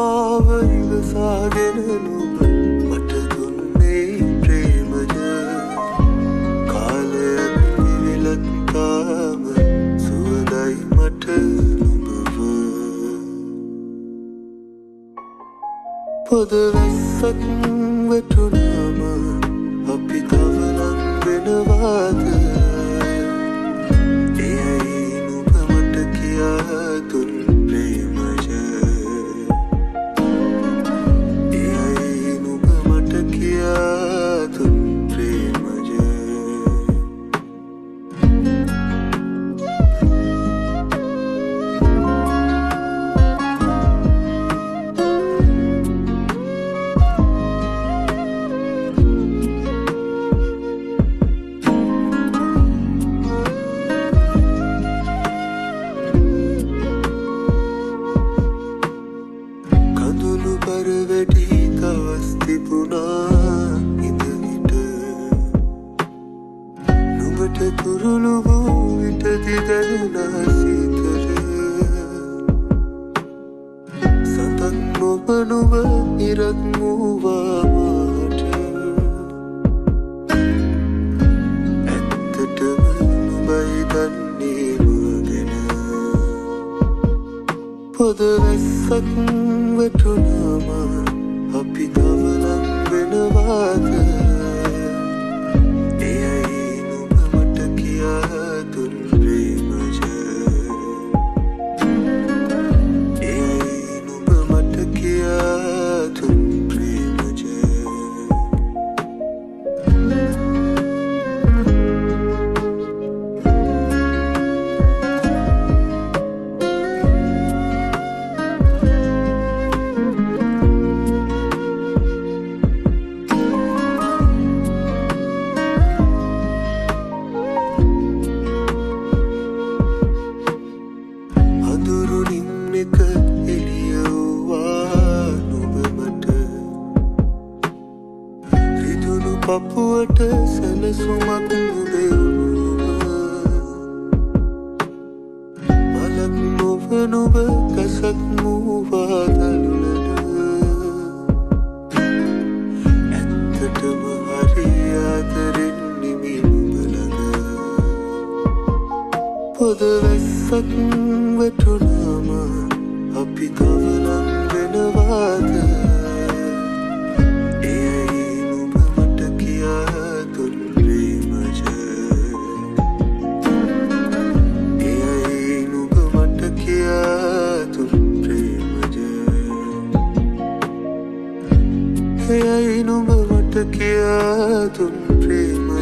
මාව ඉවසාගෙන නුඹ මට දුන්නේ ප්‍රේමය කාලයක් විවිලත් තාම සුවඳයි මට නුඹව පොද වැස්සක් වැටුණාම අපි තව ලං වෙනවාද එයයි නුඹ මට කියා දුන් තුරුළු වූ විටදි දැනුණා සීතල සඳක් නොබ නුඹ ඉරක් වූවා මාට ඇත්තටම නුඹයි දන්නේ මගෙන පොද වැස්සක් වැටුණාම අපි තව ලං වෙනවාද පපුවට සැලසුමක් නුඹ මලක් නොව නුඹ කසක් මූවා දළුලට ඇත්තටම හරි ආදරෙන් නිමි නුඹ ළඟ පොද වැස්සක් වැටුණාම අපි තව ලං වෙනවාද එයයි නුඹ මට කියා දුන් ප්‍රේමය එයයි නුඹ මට කියා දුන් ප්‍රේමය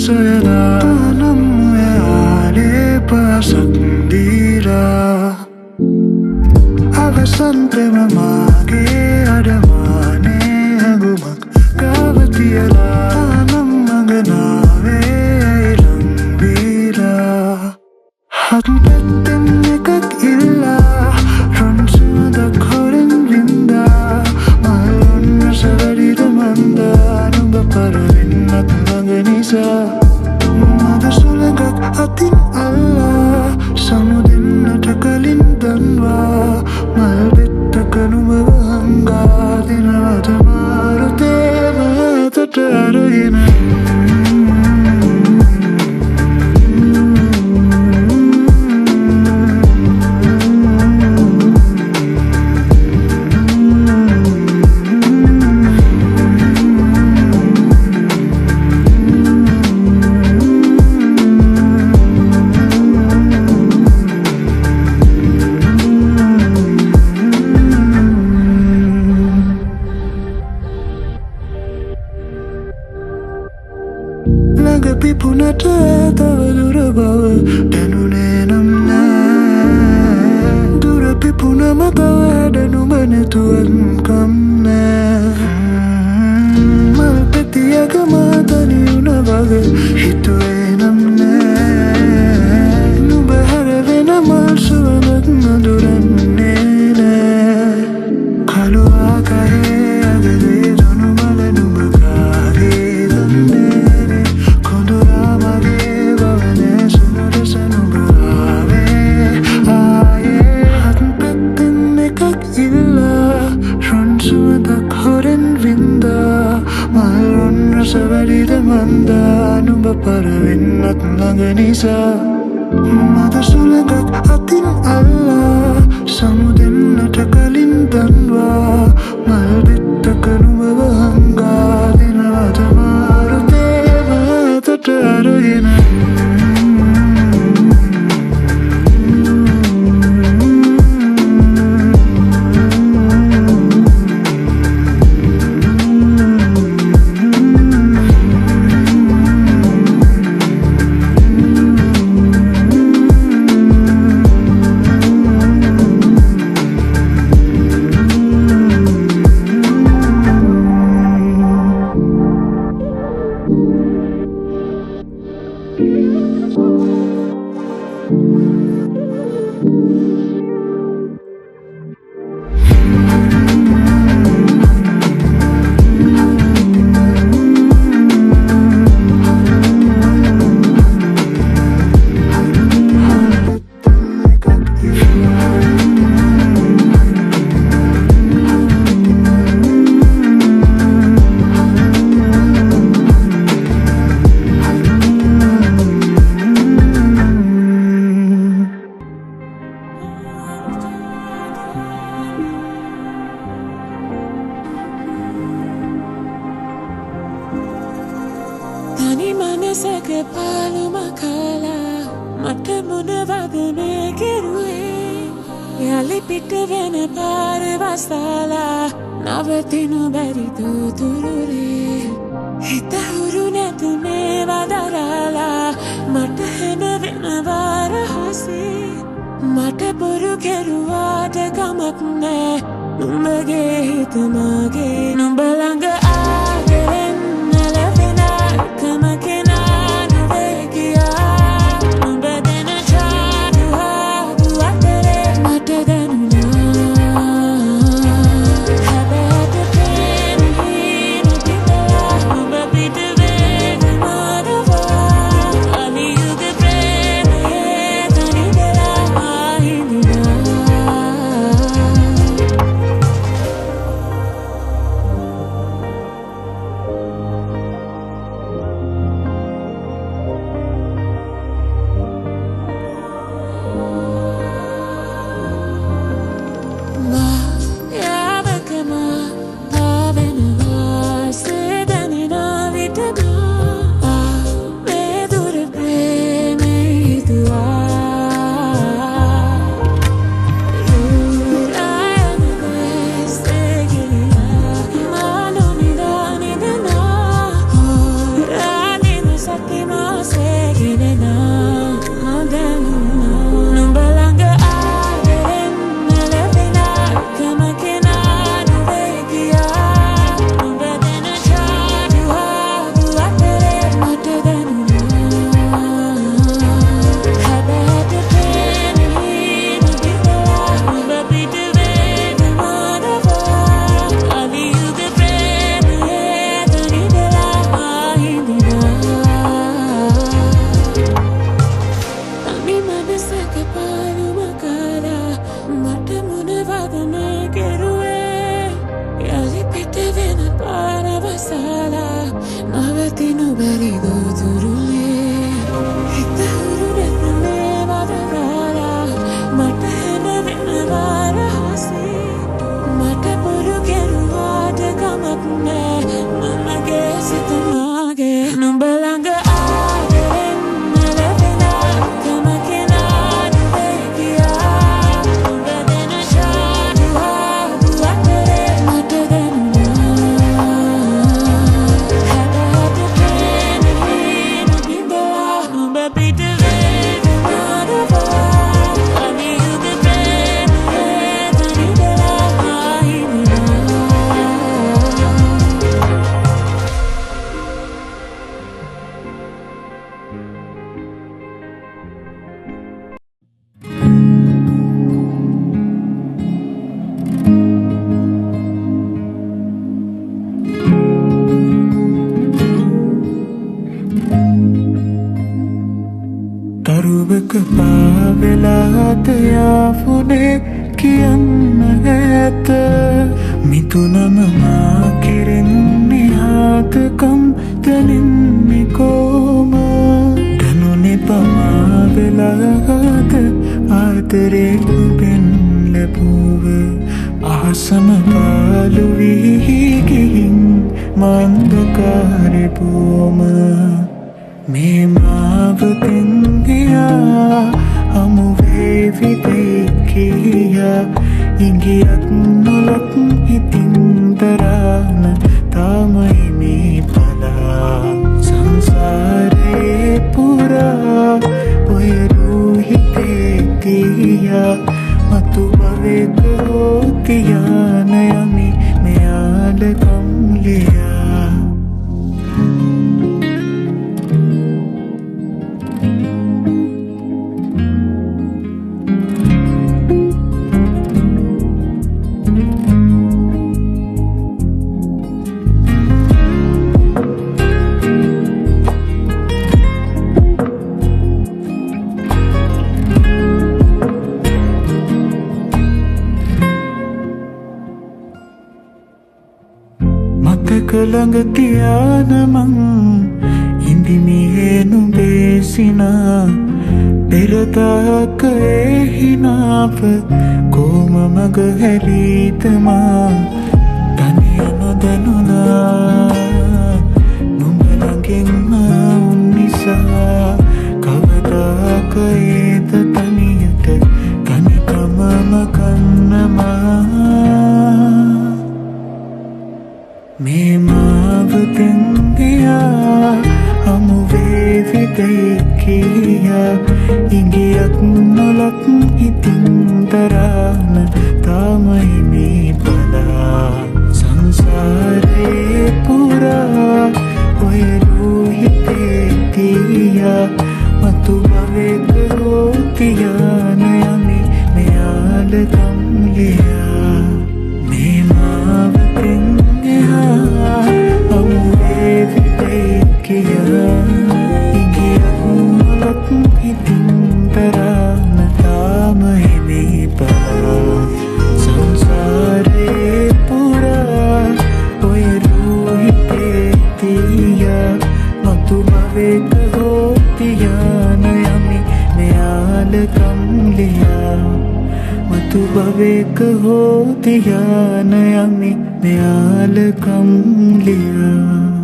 Sayada tanammu yaale pasandira avasan prema mage adamane hangumak kavatiyala tanam maganave ilambira hatun petten ekak illa ronsudak horen vinda malon savarida manda nubba paravinnak manganisa mada sulagak atin Allah samudennata kalin danwa malbettaka nuba hanga dinata marute matata ළඟ පිපුණට තව දුර බව දැනුනේ නම් දුර පිපුණම තව හැඩනුම නැතුවත්කම් නෑ මල් පෙතියක මාතනි වුණ වගේ හිතුවේ නම් නෑ නුඹ හැර වෙන මල් සුවඳක් නදුරන්නේ නෑ කළු ආකාරයේ අගදී දුනු මල නුඹ කාගේ දන්නේ කොඳුරා මගේ බවනේ සුනරස නුඹ ආවේ ආයේ හත් පැත්තෙන් එකක් ඉල්ලා රොන් සුවඳක් හොරෙන් වින්දා මල් රොන් රස වැඩිද මන්දා නුඹ පරවෙන්නත් ළඟ නිසා මද සුළඟක් අතින් අල්ලා සමුදෙන්නට කලින් දන්වා මල් බෙත්තක නුඹව හංගා දෙනවද මාරු දේව ඇතට අරගෙන තනි මනසක පාළුම කලා මට මුණවදනේ කෙරුවේ යලි පිට වෙන පාර වසාලා නවතිනු බැරි තුරුරේ හිත හුරු නැතු මේවා දරාලා මට හැම වෙනවා රහසේ මට බොරු කෙරුවාට කමක් නෑ නුඹගේ හිත මගේ නුඹ ළඟ ආදරෙන් යාපුනේ කියන්න ඇත මිතුනම මා කෙරෙන්නේ ආතකම් දැනෙන්නේ කොම දැනුනේ පමා වෙලාද ආදරේ ඔබෙන් ලැබුව අහසම පාළු වී ගිහින් මන්දකාරේ බොම මේ මාවතෙන් ගියා හමු වේවි දෙකියා ඉංගියක් නොලක් හිතින් දරාන තමයි මේ පලා සංසාරේ පුරා ඔය රූහිතේ තියා මතු භවෙක හෝතියා නයමි මෙයාලකම් ලියා ළඟ තියාන මං ඉඳිමියේ නුඹේ සිනා පෙරදාක එහිනාව කොම මග හැරීතමා තනිය නොදැනුණා නුඹ ළඟින්ම උන් නිසා කවදාක ඒද තනියට තනිකමම කන්නමා මේ මාවතෙන් ගියා හමු වේවි දෙකියා ඉංගියක් නොලක් හිතින් දරාන තමයි මේ බලා සංසාරේ පුරා ඔය රූහිතේ තියා මතු භවෙක හෝතියා නයමි මෙයාලකම් ලියා මේ මාවතෙන් හමු වේවි දෙකියා ඉංගියක් නොලක් හිතින් දරාන තමයි මේ බලා සංසාරේ පුරා ඔය රූහිතේ තියා මතු භවෙක හෝතියා නයමි මෙයාලකම් ලියා මතු භවෙක හෝතියා නයමි මෙයාලකම් ලියා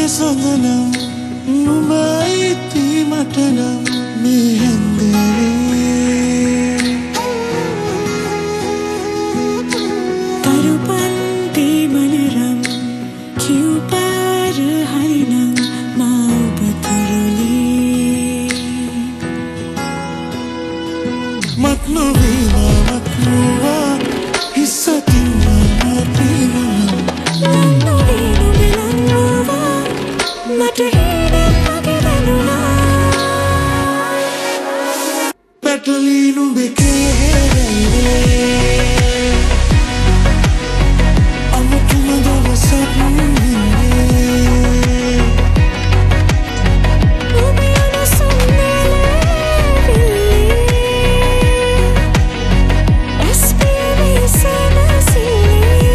සඳනම් නුඹයිති මටනම් මේ හැන්දේ තරුපන්ති මනරම් කිව්පාර හරිනම් මා ඔබ තුරුලී මත් නොවේවා මත් නොවා හිස්සතිවා නැතිනම් මට හේනෙන් මගේ වැනුණා පැටලී නුඹේ කේරේ අමුතුම දවසක් නින්නේ ඔබේ අනසුම් නැලවිලි SPV සනසිලි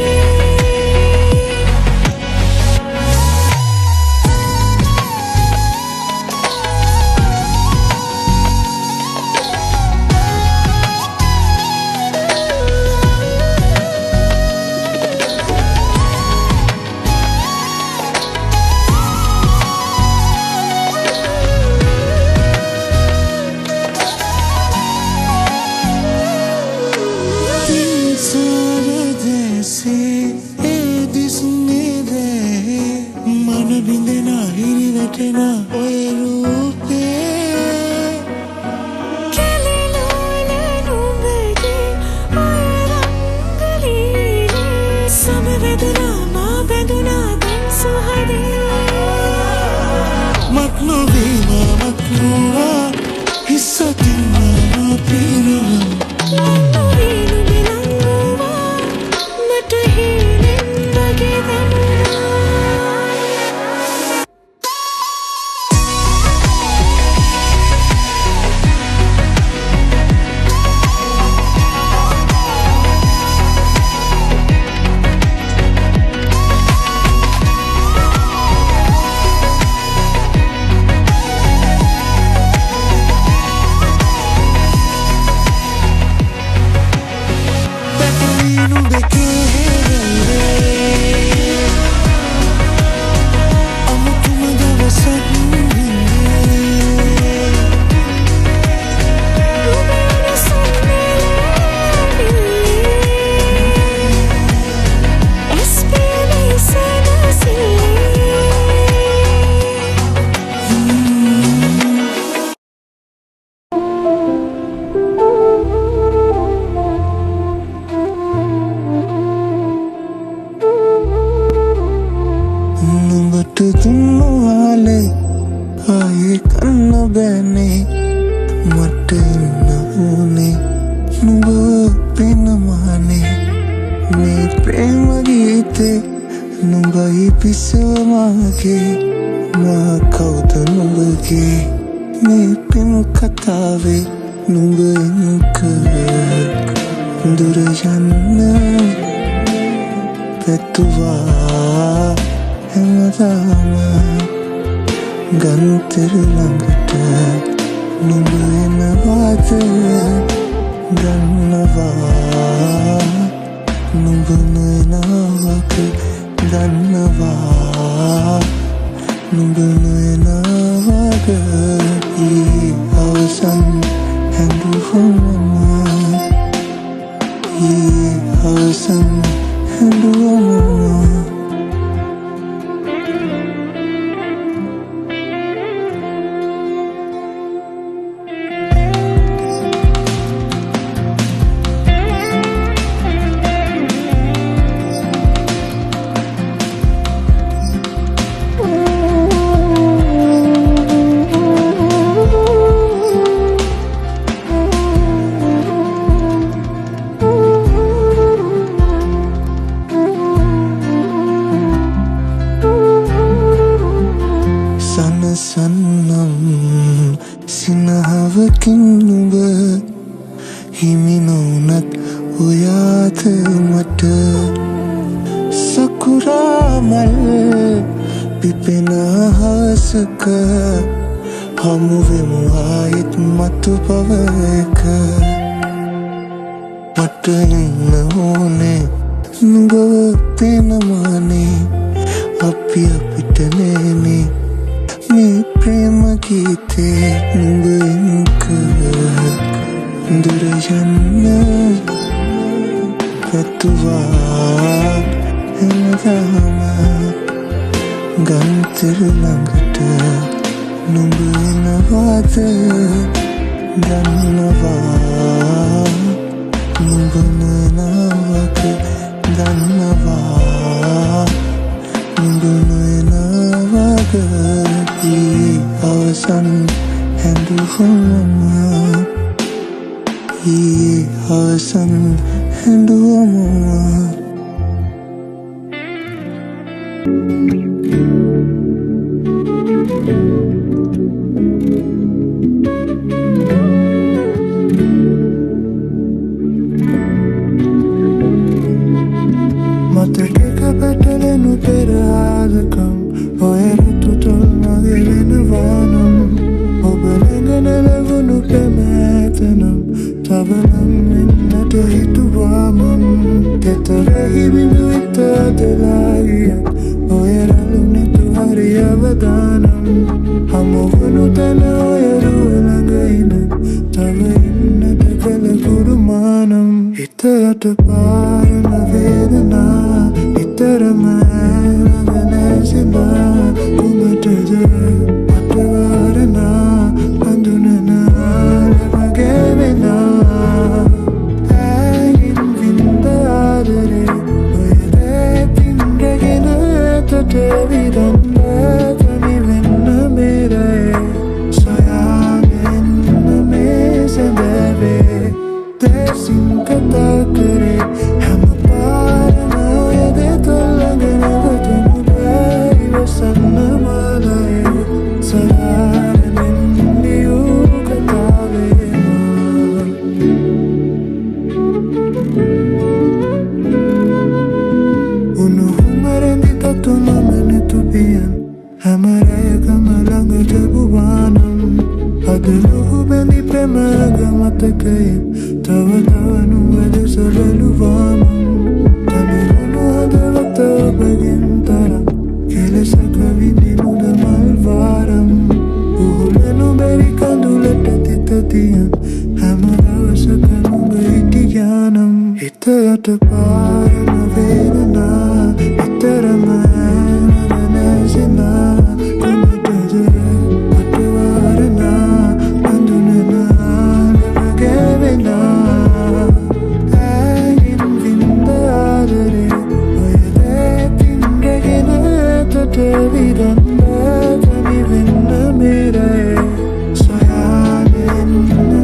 Mua Hissa dinna Pinawa Nannu veenu bilanguwa Mata heelen wage danuna තුතුම්මවාලේ ආයේ කන්න බෑනේ මට ඉන්න ඕනේ නුඹ පෙනමානේ මේ ප්‍රේම ගීතේ නුඹයි පිසවමාගේ මා කවුද නුඹගේ මේ පෙම් කතාවේ නුඹ එන්ක දුර යන්න පැතුවා හැමදාම ගන්තර ළඟට නුඹ එනවාද දන්නවා නුඹ නොයනවක දන්නවා නුඹ නොයනවක ඊ අවසන් හැඬුවම ඊ අවසන් හැඬුවම සනසන්නම් සිනහවකින් නුඹ හිමි නොවුනත් ඔයාද මට සකුරා මල් පිපෙන අහසක හමුවෙමු ආයෙත් මතු පවයක මට ඉන්න ඕනේ නුඹ පෙනමානේ අපි අපිට නෑනේ මේ ප්‍රේම ගීතේ නුඹ එන්ක දුර යන්න පැතුවා හැමදාම ගන්තර ළඟට නුඹ එනවාද දන්නවා නුඹ නොයනවක දන්නවා නුඹ නොයනවක ඊ අවසන් හැඬුවම ඊ අවසන් හැඬුවම මතකක පැටලෙනු පෙරහරකම් ඔයරට තොල් මගේ වෙනවානම් ඔබ ළඟ නැලවුණු කැමැතනම් තවනම් වෙන්නට හිතුවාමන් තෙතරෙහි බිඳු ඉතදලාගියත් ඔය රළු නැතු හරි අවදානම් හමුවනු තැන ඔයරුව ළඟ ඉන තව ඉන්නට කළ කුරුමානම් හිත යට පාරන වේදනා නිතරම ළඟ නැසිනා කුමටද අටවාරනා හඳුනනා ලැබගේ වෙනා ඇගින් වින්ද ආදරේ ඔය රැතින් රැගෙන ඇතට විදන්න තනි වෙන්න මේරේ සොයා කතා කරේ හැම පාරම යදේ තොල්ලගෙන වැටුණු බැරි වසන්න මාලයේ සලාරමින් ලියූ කතාවේ උණුහුම රැඳි තතුම මනතු පියන් හැම රැයකම ළඟට බුවානම් අද ලොහු බැඳි ප්‍රේමග මතකයෙන් තව තවනුවද සොලලුවාම තනිරුණු හදවත ඔබගෙන් තරම් කෙලෙසක විඳිනුද මල්වාරම් උහුලනු බැරි කඳුලට තිත තියන් හැම දවසක නුඹ හිටියානම් හිත යට පාරන වේදනා නිතරම නැසිනා කුමටද අටවාරනා අඳුනනා ලැබගෙවෙනා ඇයින් වින්ද ආදරේ ඔය දැතින් රැගෙන තොට විදන්න තනි වෙන්න මේරේ සොයාගෙන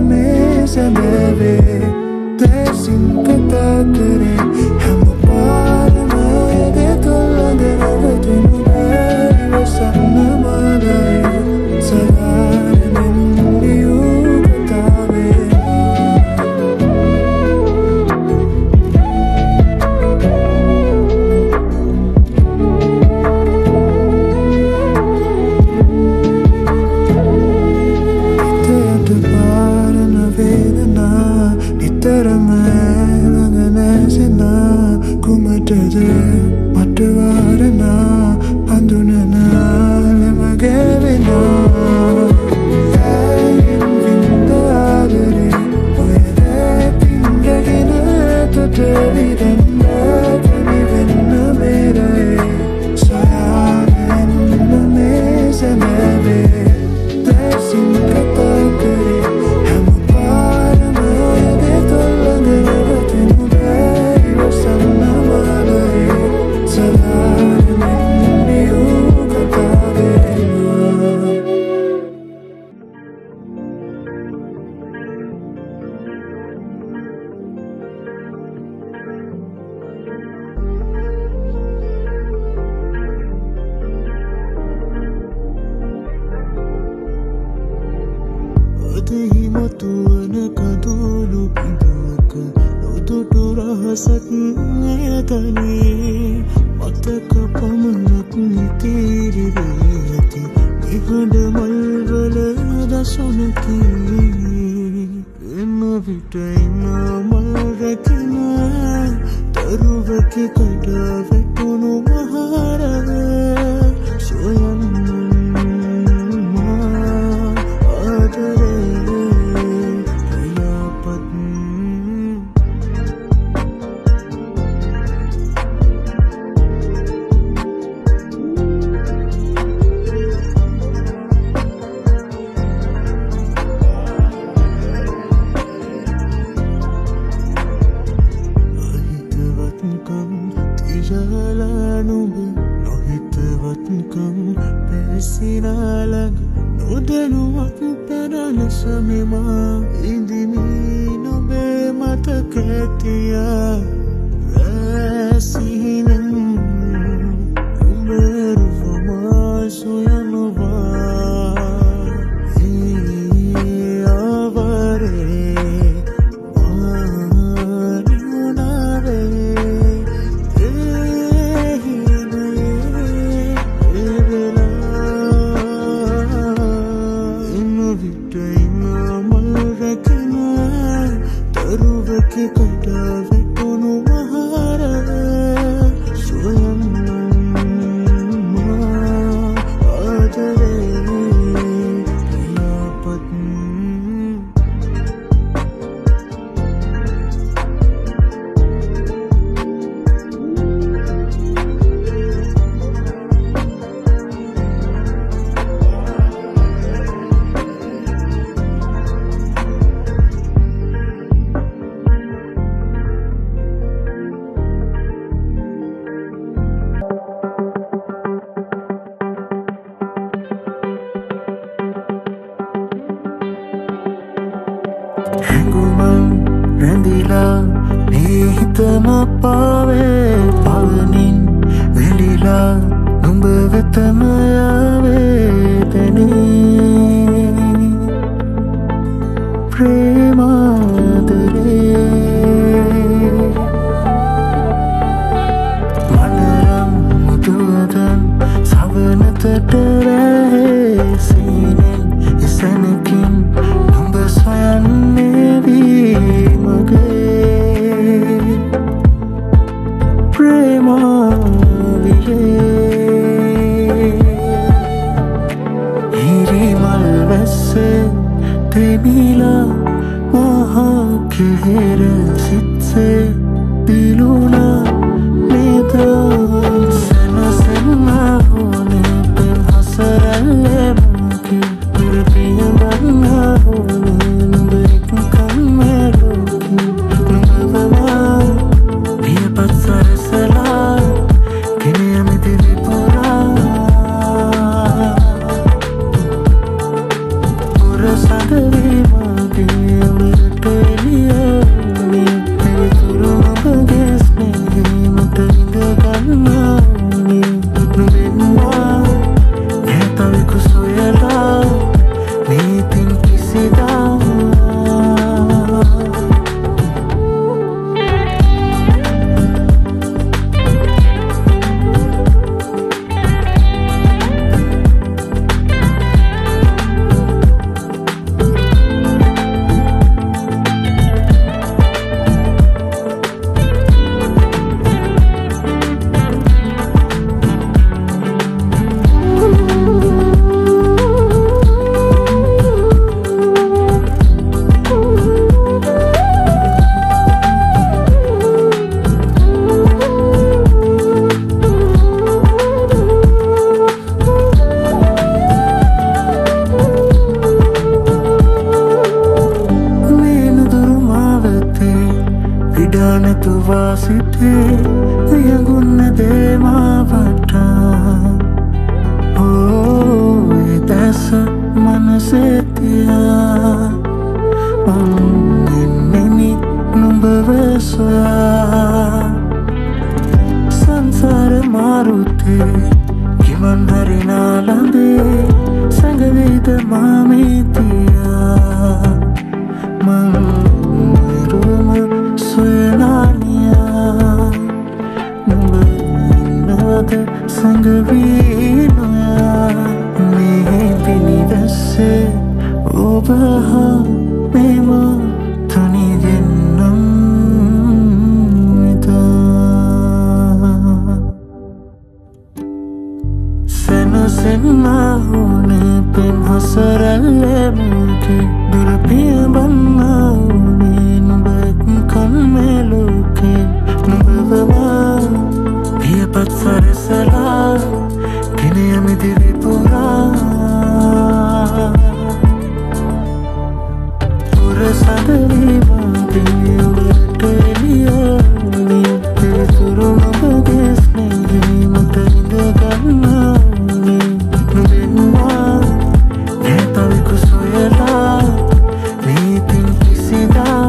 මේ සැබෑවේ දැසින් කතා කරේ හැම පාරම යදේ තොල්ලගෙන වැටුණු බැරි වසන්න මාලයේ සලාරමින් ලියූ කතාවේ හිතයට පාරන වේදනා නිතරම ළඟ නැසෙනා කුමටද මට වාරනා හඳුනනා ලැබගෙවෙනා ඇයින් වින්ද ආදරේ ඔය දැතින් රැගෙන තොට විදන්න තනි වෙන්න මේරේ සොයාගෙන මේ සැබෑවේ දැසින් කතා කරේ හැම පාරම යදේ තොල්ලගෙන වැටුණු බැරි වසන්න මාලයේ සලාරමින් ලියූ කතාවේ අදහි මතුවන කඳුළු බිඳුවක නොදුටු රහසක් ඇතනේ මතක පමණක් නිතීරවේ ඇති නිහඬ මල්වල දසුනකි එම විට එන මල් රැකෙන තරුවකි කඩා වැටුණු මහරව සොයන්න නොහිතවත්කම් පැසිරාලඟ නොදැනුවත් පැරණ සමෙමා ඉදිමී නොබේ මතක ඇතියා රැසිහිනෙන් උඹරුවමා සොයනවා ආවරේ කඩා වැටුණු මහරව සොයන්න ආදරේ යාපත් හැඟුමන් රැඳිලා හිතම පාවේ පවනින් වෙලිලා නුඹ වෙතම යාවේදනේ ප්‍රේමාදරේ මනරම් මුදුවදන් සවනතට රැහේ සීනෙන් ඉසනකින් නුඹ සොයන්නේ වී මගේ ප්‍රේමාවියේ හිරිමල් වැස්සේ තෙබිලා මහා කෙහෙර සිත්සේ පිලුණා නේද සනසන්න ඕනේ පෙන් හසරල්ලේ මුකි දුරපිය වන්න ඕනේ නුඹ එක්කම් මෙලෝකි නුඹවමා පියපත් සරසලා ගෙන යමිති විපුරා පුර සඳවී මගේ අමරට එලියෝනේ පිරිතුරු මගේ ස්නේහේ මට විඳ ගන්නෝනේ නුඹෙන්වා නැතවිකු සොයලා නීතින් කිසිදා විඩානතුවා සිටේ වියගුන්න දේමාවටා ඕ දැස මනසෙතියා එන්නෙමි නුඹව සොයා සංසාර මාරුතේ කිවන් හරිනා ළඹේ සැඟවීද මාමේතියා මංරුම සොයනානියා නුඹ ඉන්නවද සැඟවී නොයා මේ පිනිවැස්සේ ඔබ හා මෙම තනි දෙන්නම් එදා සැනසෙන්න ඕනේ පෙන් හසරල්ලේ මුගේ දුරපිය බන්න ඕනේ නුඹ එක්කම් මෙලෝකේ නුඹවමා පියපත් සරසලා ගෙන යමිති විපුරා පුර සඳවී මගේ අමරට එලියෝනේ පිරිතුරු මගේ ස්නේහේ මට විඳ ගන්නෝනේ නුඹෙන්වා නැතවිකු සොයලා නීතින් කිසිදා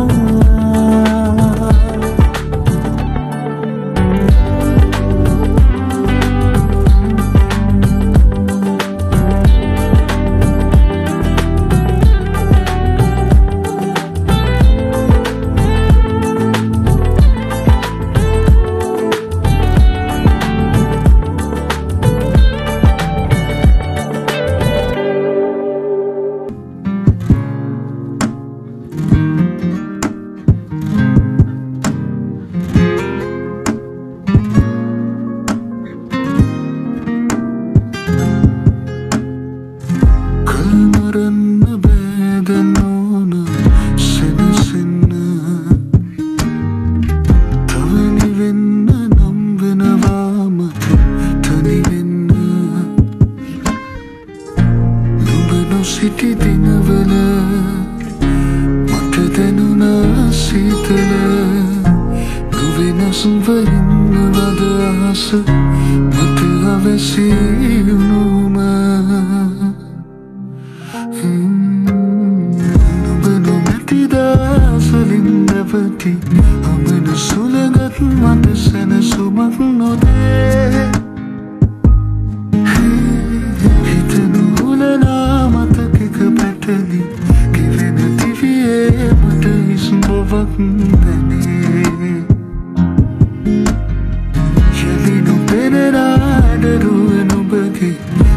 සිටි දිනවල මට දැනුණා සීතල නොවෙනස්ව ඉන්නවද අහස මට අවැසි වුණුම නුඹ නොමැති දවස්වලින්ද නැවති අමන සුළඟත් මට සැනසුමක් නොදේ හිත නුහුලනා මතකක පැටලි ගෙවෙන දිවියේ මට හිස් බවක් දැනේ යලි නොපෙනෙන අඩරුව නුඹගේ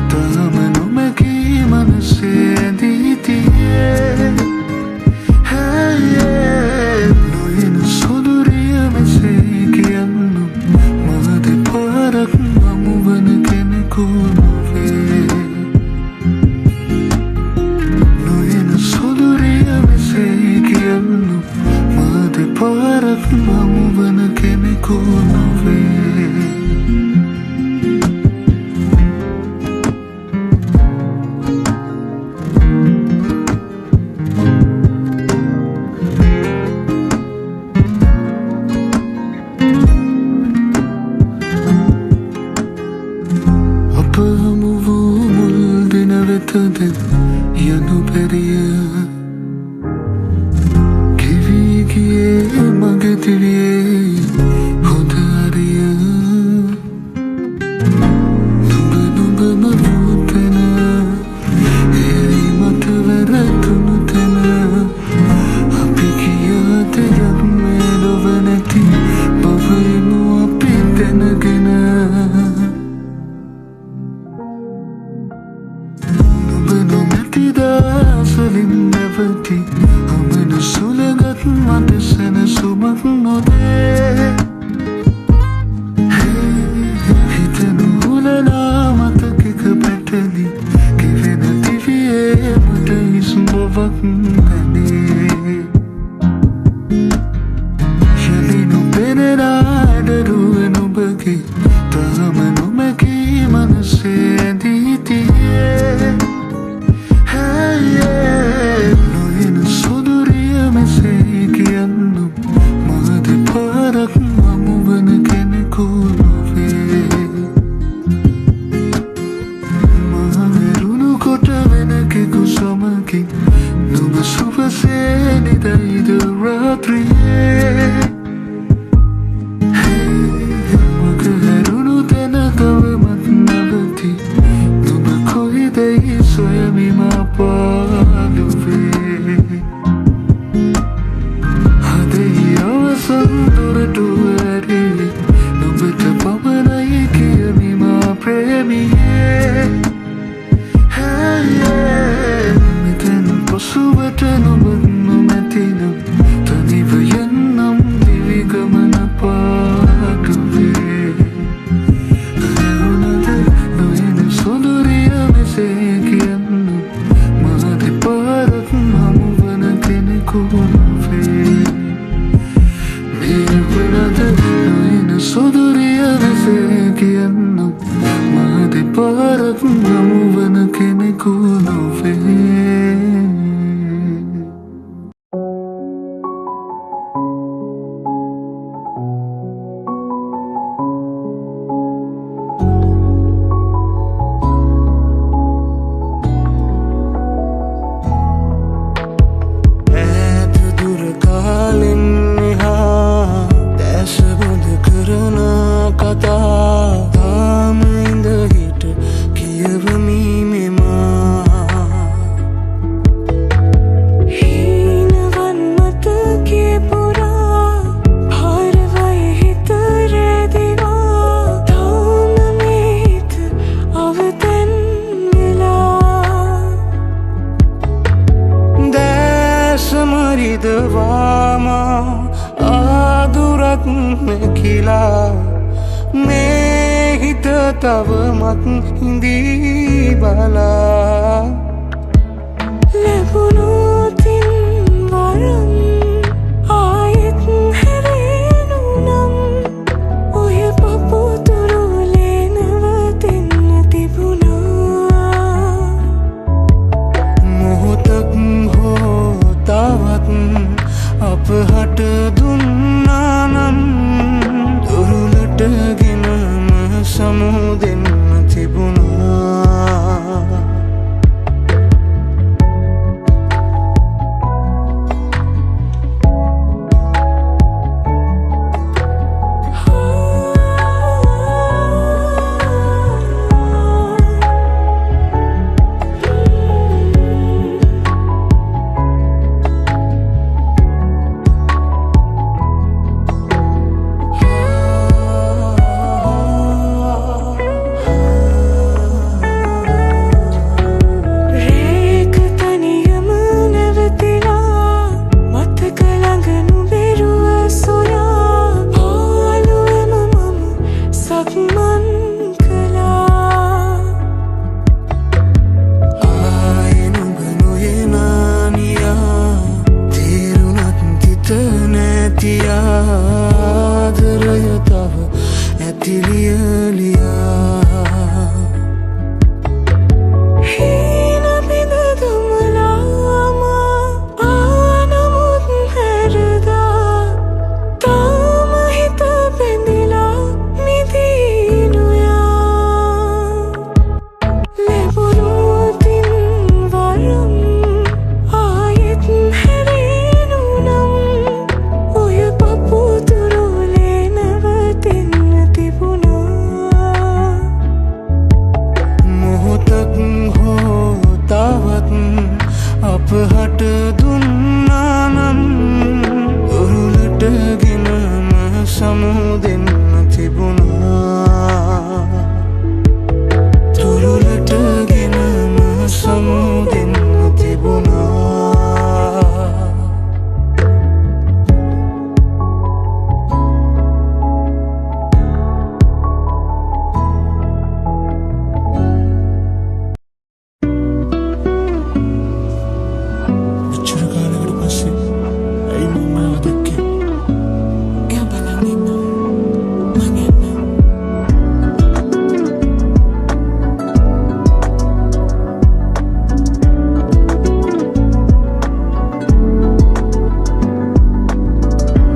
තාම නොමැකී මනසේ ඇඳී තියේ නොයන සොඳුරිය මෙසේ කියන්නු මහද පාරක් හමුවන කෙනෙකු නොවේ නොයන සොඳුරිය මෙසේ කියන්නු මහද පාරක් හමුවන කෙනෙකු නොවේ යනු පැරිය කිවිගියේ මගතිවියේ හොඳ අරිය නුඹම වූතන එයි මත වැරතුණු තැන අපි කියාත යන්නේ ලොව නැති බවයිමු අපි දැනගෙන දාසලින් නැවති අමන සුළඟත් මට සැනසුමක් නොදේ හිත නුහුලනා මතකක පැටලි ගෙවෙන දිවියේ මට හිස් බවක් දැනේ යලි නොපෙනෙන අඩරුව නුඹගේ තාම නොමැකී මනසේ ඇඳී තියේ නොයන සොඳුරිය මෙසේ කියන්නු මහද පාරක් හමුවන කෙනෙකු නොවේ මහමෙරුණු කොට වෙනකෙකු සමගින් නුඹ සුවසේ නිදයිද රාත්‍රියේ මග හැරුණු තැන තවමත් නැවති නුඹ කොයිදැයි සොයමි මා පාළුවේ හදෙහි අවසන් දොරටු ඇරේ නුඹට පමණයි කියමි මා ප්‍රේමියේ මෙතැන් පසුවට නුඹත් නොමැතිනම් තනිව යන්නම් දිවි ගමන පාටුවේ නොයන සොඳුරිය මෙසේ කියන්නු මහද පාරක් හමුවන කෙනෙකු නොවේ මේ වනද නොයන සොඳුරිය මෙසේ කියන්නු මහද පාරක් හමුවන කෙනෙකු නොවේ මේ හිත තවමත් හිඳී බලා ලැබුණොතින් වරම් ආයෙත් හැරෙනු නම් ඔය පපුතුරු ලේනවතින්න තිබුණා මොහොතක් හෝ තවත් අප හට දුන්නා නම් දුරුලටගෙනම සමුදෙන්න තිබුණා නැති ආදරය තව ඇතිලියලියා හීන බිඳ දුමලාම ආනමුත් හැරදා තාම හිත බැඳිලා මිදීනුයා ලැබුණුතින් වරම් ආයෙත් හැරෙනු නම් ඔය පපුතුරුලේ නැවතෙන්න තිබුණා මොහොතක් හෝ තවත් අප හට දුන්නා නම් උරුලටගෙනම සමුදෙන්න තිබුණා තුරුලටගෙනම සමුදෙන්න තිබුණා මෙච්චර කාලයකට පස්සේ ඇයි මම මාව දැක්කේ එයා බලන් ඉන්නවා මං යන්නම්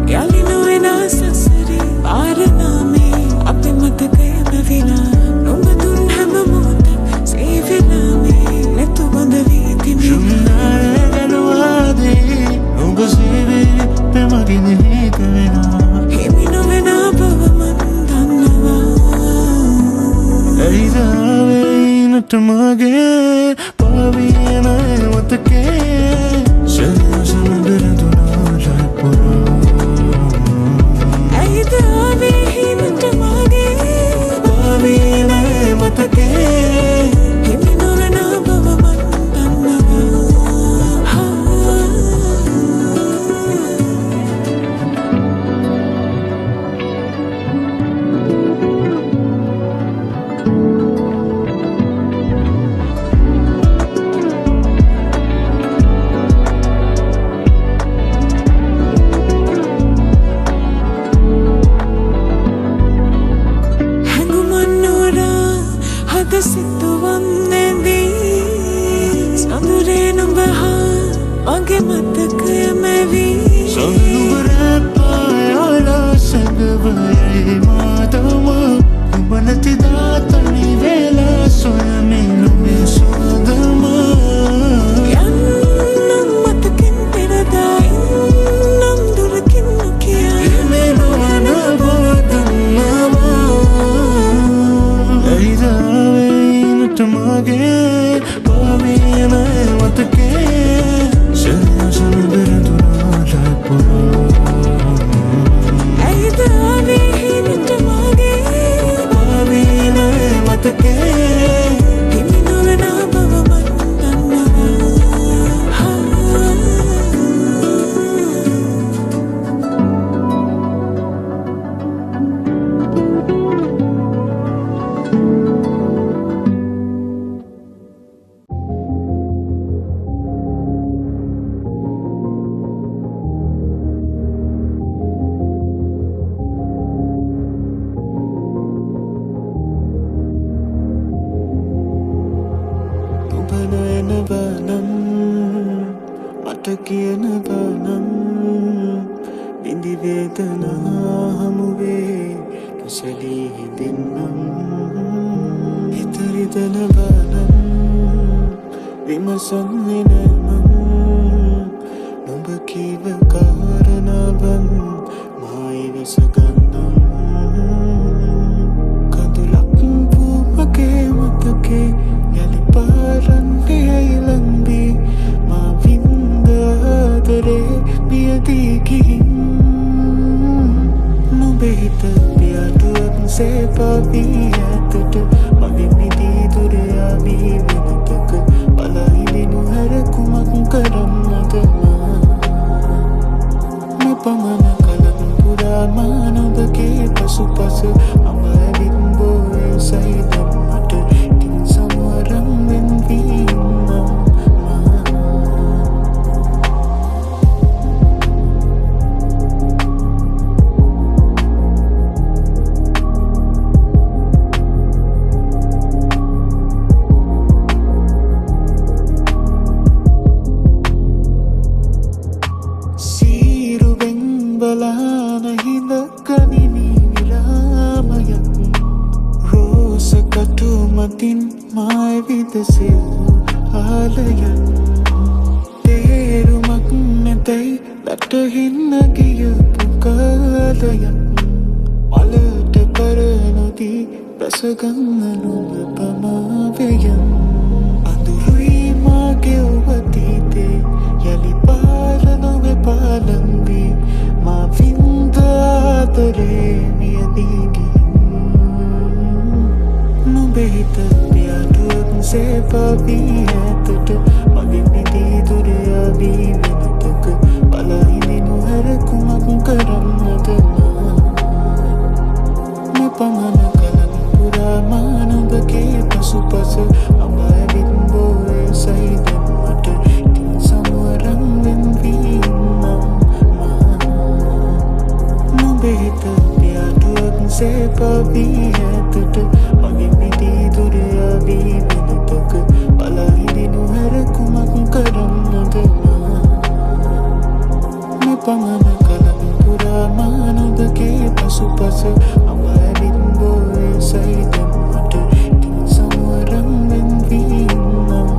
යලි නොවෙන සසරේ පාරනාමේ අපේ මතකයම විනා නුඹ දුන් හැම මොහොතක් සේවෙනාමේ නැතු බඳ වී තිබී ශුන්නායනවාදී ඔබ සේවේ පෙමගින හිත වෙනවා හිමි නොවෙන බව මන් දන්නවා ඇයිදාවයිනට මගේ පාවියන මතකේ සැසමුදර දුනාට පුරා ඇයිද ආවේ හිමිට මගේ පාවියන මතකේ හිමි නොවෙන බව මන් දන්නවා හැඟුමන් නොරා හද සිතුවම් නැදී සඳුරේ නුඹ හා මගේ මතකය මැවී සඳුබර පායාලා සැඟවයයි මාතම ඔබ නැතිදා තනි වෙලා සොයමින් නුඹේ සුවඳම යන්නම් මතකින් පෙරදා ඉන්නම් දුරකින් නොකියා එමේ නොවන බවදන්නම ඇයිදාවයිනට මගේ පාවියන මතකේ සැසමුදර දුනාට පුරා ඇයිද ආවේ හිමිට මගේ පාවියන මතකේ හිමි නොවෙන බව මන් දන්නවා ඔබ නොයන බනම් මට කියන බනම් බිඳි වේදනා හමුවේ කුසලී හිඳින්නම් හිතරිදන බනම් විමසන්නේ නෑමම් නුඹ කීව කාරණාවන් මායිවසගන්නම් කඳුලක් වූමගේ මතකේ යලි පාරන්ටයයි ලංබී මා වින්දාදරේ පියදී ගිහින් නුඹේ හිත පියාටුවක් සේපාවී ඇතට මගේ මිදී දුරයාවී වෙනතක බලහිලිනු හැර කුමක් කරන්නද මෙපමණ කලන් පුරා මානොබගේ පසුපස අම ඇවිත් බෝය සහිතම් මට ඉතින් සමරම් වෙන්වීනම් යාන හිඳකනිනි විරාමයක් රෝස කටු මතින් මාය විදසිල් ආලයක් තේරුමක් නැතැයි ලටහින්න ගියපු කාලයක් මලට පරනොදී රැසගන්න නොබ පමාවයන් අඳුරුයි මාගේ ඔවතීතේ යළි පාල නොව පාලම්වී මා වින්ද ආදරේ මියදීගින් නොබෙහිත පියාටුවක් සේපාවී ඇතට මගින් නිදී දුරයාවී වෙනතක බලහිදිනු හැර කුමක් කරන්නද පමණ කලක් පුරා මානොබගේ පසුපස අඹ ඇවිත් බෝය සයිදන්වට ඉතින් සමුවරන් වෙන්වී ඉන්නම් නොබෙහිත පියාටුවක් සේපාවී ඇතට මගින් නිදී දුරයාවී වෙනතක බලහිදිනු හැර කුමක් කරන්නද පමණ කලක් පුරා මානොබගේ පසුපස අඹ ඇවිත් බෝය සයිදන්වට ඉතින් සමුවරන් වෙන්වී ඉන්නම්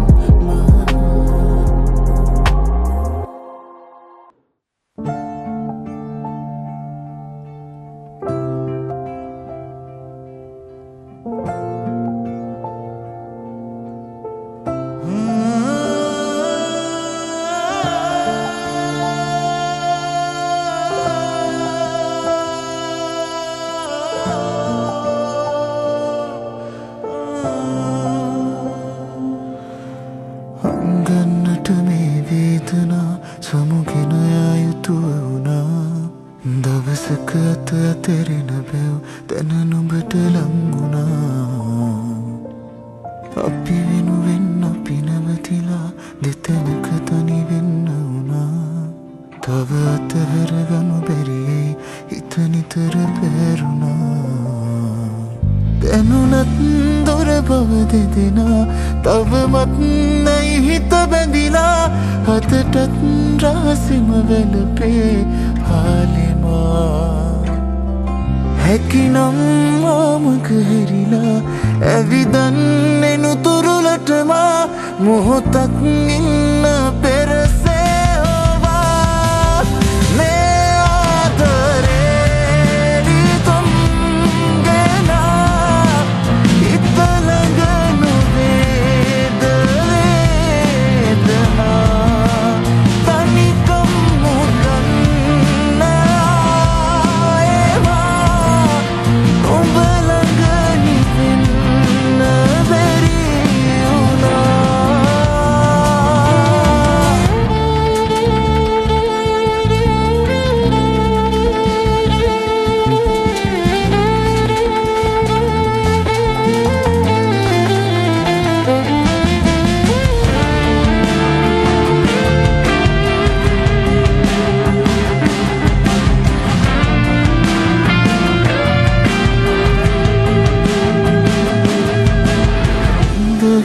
අංගන්නට මේ වේදනා සමුගෙන යුතුව වුණා දවසක අත අතෙරෙන බැව් දැන නුඹට ලංගුණා අපි වෙනුවෙන් අපි නැවතිලා දෙතැනක තනි වෙන්න වුණා තව අතහැරගනු බැරියයි හිත නිතර පැරුණා දැනුනත් දොර බව දෙදෙනා තවමත් නැයි හිත බැඳිලා හතටත් රහසෙම වැළපේ හාලෙමා හැකිනම් මාමක හැරිලා ඇවිදන්නෙනු තුරුලටමා මොහොතක් ඉන්න පෙරසේ හොවා මේ ආදරේ රිතුම් ගෙනා හිත ළඟ නොවේද වේදනා තනිකම් නොගන්න ආයෙමා ඔබ ළඟ නිවෙන්න බැරි වුණා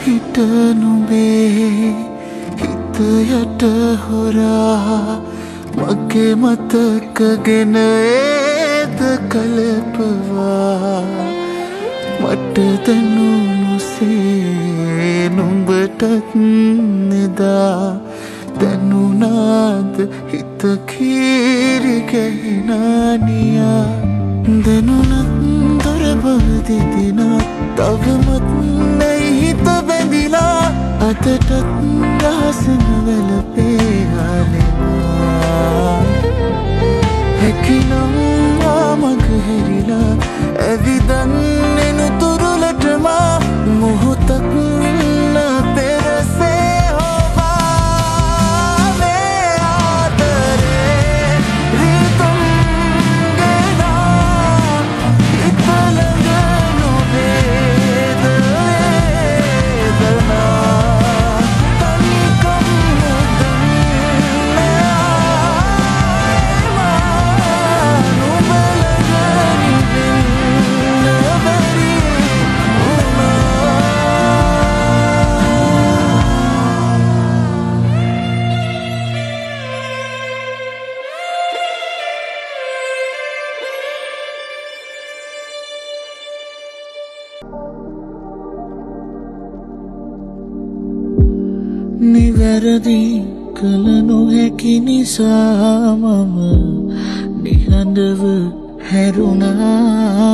හිට නුඹේ හිත යට හොරා මගේ මතකගෙන ඒද කලපවා මට දැනුනුසේ නුඹටත් නෙදා දැනුනාද හිත කීරි ගැහිනානියා දැනුනත් දොර බව දෙදෙනා තවමත් නැයි හිත බැඳිලා අතටත් රහසෙම වැළපේ හාලෙමා හැකිනම් ආමග හැරිලා ඇවිදන්නෙනු තුරුලටමා මොහොතක් ඉන්න පෙරසේ හොවා මේ ආදරේ රිතුම් ගෙනා හිත ළඟ නොවේද වේදනා තනිකම් නොදන්න වැරදි කළ නොහැකි නිසා මම නිහඬව හැරුණා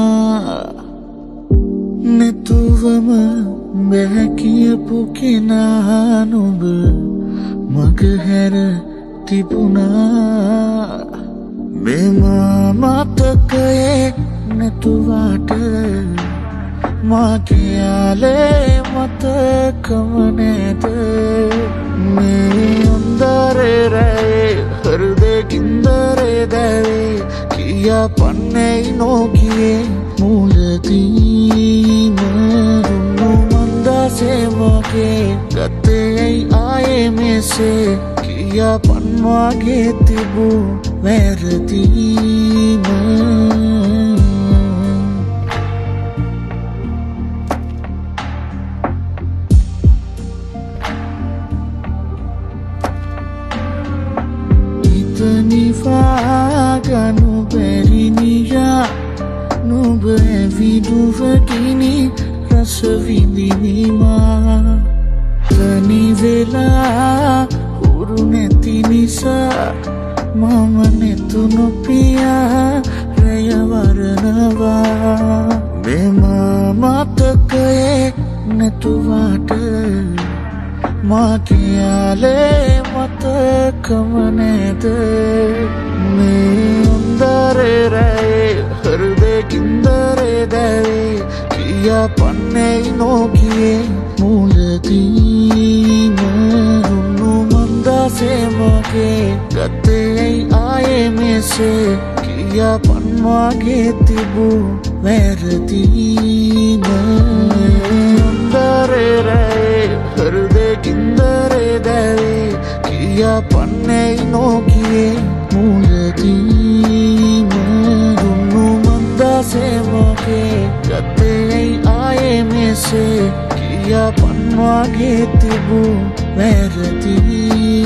නැතුවම බැහැ කියපු කෙනා නුඹ මග හැර තිබුණා මෙම මතකයේ නැතුවාට මාකියාලේ මතකම නැත මේ අන්දරේ රැයේ හෘදේ කින්දරේ දැවේ කියා පන්නේ නොකියේ මුලදීම දුන්නු මන්දාසේ මගේ ගතේ ආයේ මෙසේ කියා පන්වාගේ තිබූ වැරදීම නිවාගනු බැරිනියා නුඹ ඇවිදුවකිනි රසවිඳිනිමා තනිවෙලා හුරු නැති නිසා මම නැතුණු පියා රැයවරනවා මෙම මතකයේ නැතුවාට මාකියාලේ මතකම නැත මේ අන්දරේ රැයේ හෘදේ කින්දරේ දැවේ කියා පන්නේ නොකියේ මුලදීම දුන්නු මන්දාසේ මගේ ගතේ ආයේ මෙසේ කියා පන්වාගේ තිබූ වැරදීම අන්දරේ රැයේ හෘදේ කින්දරේ දැවේ කියා පන්නේ නොකියේ මුලදීම දුන්නු මන්දාසේ මගේ ගතේ ආයේ මෙසේ කියා පන්වාගේ තිබූ වැරදීම